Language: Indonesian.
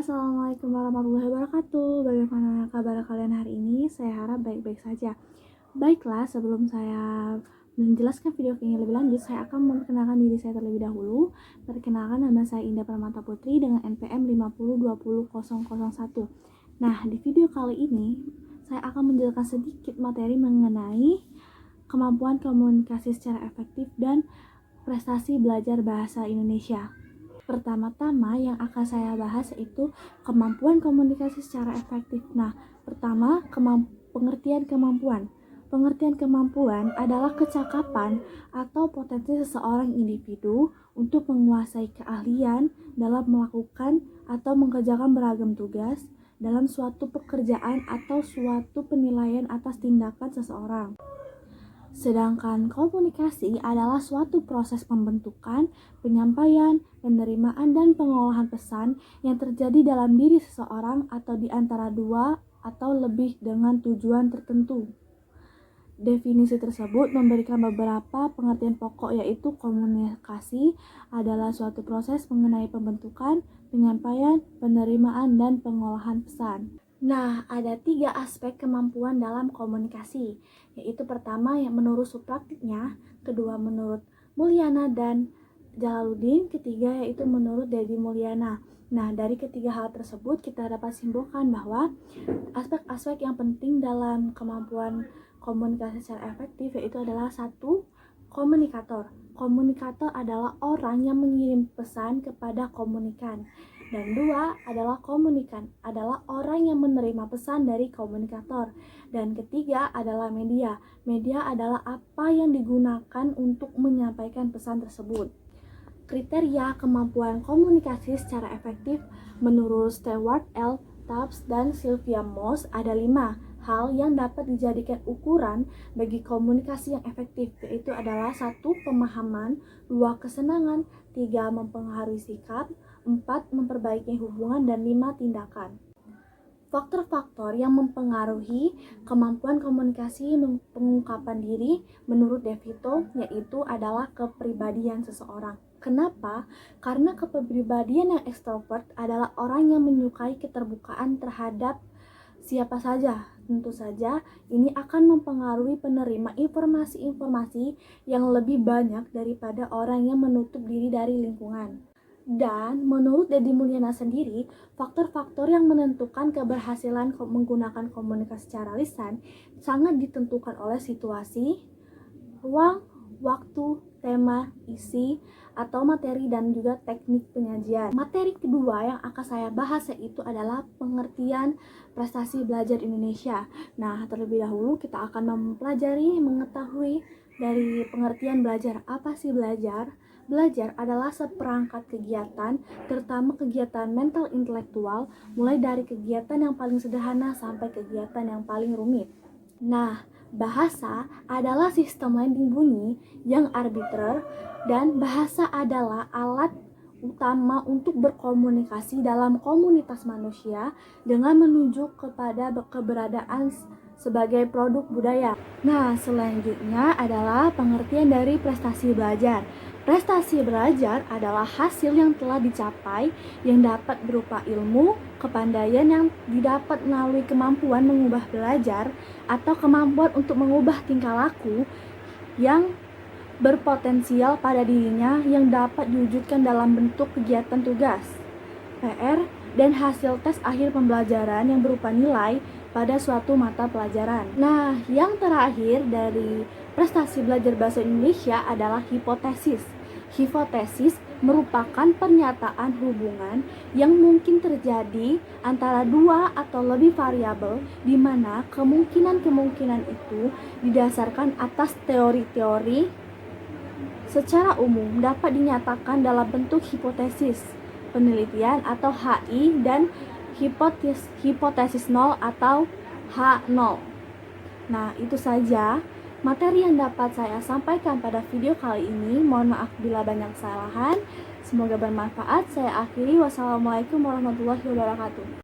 Assalamualaikum warahmatullahi wabarakatuh. Bagaimana kabar kalian hari ini? Saya harap baik-baik saja. Baiklah, sebelum saya menjelaskan video ini lebih lanjut, saya akan memperkenalkan diri saya terlebih dahulu. Perkenalkan, nama saya Indah Permata Putri dengan NPM 5020001. Nah, di video kali ini saya akan menjelaskan sedikit materi mengenai kemampuan komunikasi secara efektif dan prestasi belajar bahasa Indonesia. Pertama-tama yang akan saya bahas yaitu kemampuan komunikasi secara efektif. Nah, pertama, pengertian kemampuan. Pengertian kemampuan adalah kecakapan atau potensi seseorang individu untuk menguasai keahlian dalam melakukan atau mengerjakan beragam tugas dalam suatu pekerjaan atau suatu penilaian atas tindakan seseorang. Sedangkan komunikasi adalah suatu proses pembentukan, penyampaian, penerimaan, dan pengolahan pesan yang terjadi dalam diri seseorang atau di antara dua atau lebih dengan tujuan tertentu. Definisi tersebut memberikan beberapa pengertian pokok, yaitu komunikasi adalah suatu proses mengenai pembentukan, penyampaian, penerimaan, dan pengolahan pesan. Nah, ada 3 aspek kemampuan dalam komunikasi, yaitu pertama yang menurut Supraktiknya, kedua menurut Mulyana dan Jalaluddin, ketiga yaitu menurut Dedi Mulyana. Nah, dari ketiga hal tersebut kita dapat simpulkan bahwa aspek-aspek yang penting dalam kemampuan komunikasi secara efektif yaitu adalah 1. Komunikator. Komunikator adalah orang yang mengirim pesan kepada komunikan. Dan 2 adalah komunikan, adalah orang yang menerima pesan dari komunikator. Dan ketiga adalah media. Media adalah apa yang digunakan untuk menyampaikan pesan tersebut. Kriteria kemampuan komunikasi secara efektif menurut Stewart L. Tubbs dan Sylvia Moss ada 5 hal yang dapat dijadikan ukuran bagi komunikasi yang efektif, yaitu adalah 1. Pemahaman, 2. Kesenangan, 3. Mempengaruhi sikap, 4. Memperbaiki hubungan, dan 5. Tindakan. Faktor-faktor yang mempengaruhi kemampuan komunikasi pengungkapan diri menurut DeVito yaitu adalah kepribadian seseorang. Kenapa? Karena kepribadian yang ekstrovert adalah orang yang menyukai keterbukaan terhadap siapa saja. Tentu saja ini akan mempengaruhi penerima informasi-informasi yang lebih banyak daripada orang yang menutup diri dari lingkungan. Dan menurut Dedi Mulyana sendiri, faktor-faktor yang menentukan keberhasilan menggunakan komunikasi secara lisan sangat ditentukan oleh situasi, ruang, waktu, tema, isi, atau materi, dan juga teknik penyajian. Materi kedua yang akan saya bahas yaitu adalah pengertian prestasi belajar Indonesia. Nah, terlebih dahulu kita akan mengetahui dari pengertian belajar. Apa sih belajar? Belajar adalah seperangkat kegiatan, terutama kegiatan mental intelektual, mulai dari kegiatan yang paling sederhana sampai kegiatan yang paling rumit. Nah, bahasa adalah sistem landing bunyi yang arbitrer, dan bahasa adalah alat utama untuk berkomunikasi dalam komunitas manusia dengan menunjuk kepada keberadaan sebagai produk budaya. Nah, selanjutnya adalah pengertian dari prestasi belajar. Prestasi belajar adalah hasil yang telah dicapai yang dapat berupa ilmu, kepandaian yang didapat melalui kemampuan mengubah belajar atau kemampuan untuk mengubah tingkah laku yang berpotensial pada dirinya yang dapat diwujudkan dalam bentuk kegiatan tugas, PR, dan hasil tes akhir pembelajaran yang berupa nilai pada suatu mata pelajaran. Nah, yang terakhir dari prestasi belajar bahasa Indonesia adalah hipotesis. Hipotesis merupakan pernyataan hubungan yang mungkin terjadi antara dua atau lebih variabel di mana kemungkinan-kemungkinan itu didasarkan atas teori-teori secara umum dapat dinyatakan dalam bentuk hipotesis, penelitian atau HI, dan hipotesis nol atau H0. Nah, itu saja materi yang dapat saya sampaikan pada video kali ini. Mohon maaf bila banyak kesalahan. Semoga bermanfaat. Saya akhiri. Wassalamualaikum warahmatullahi wabarakatuh.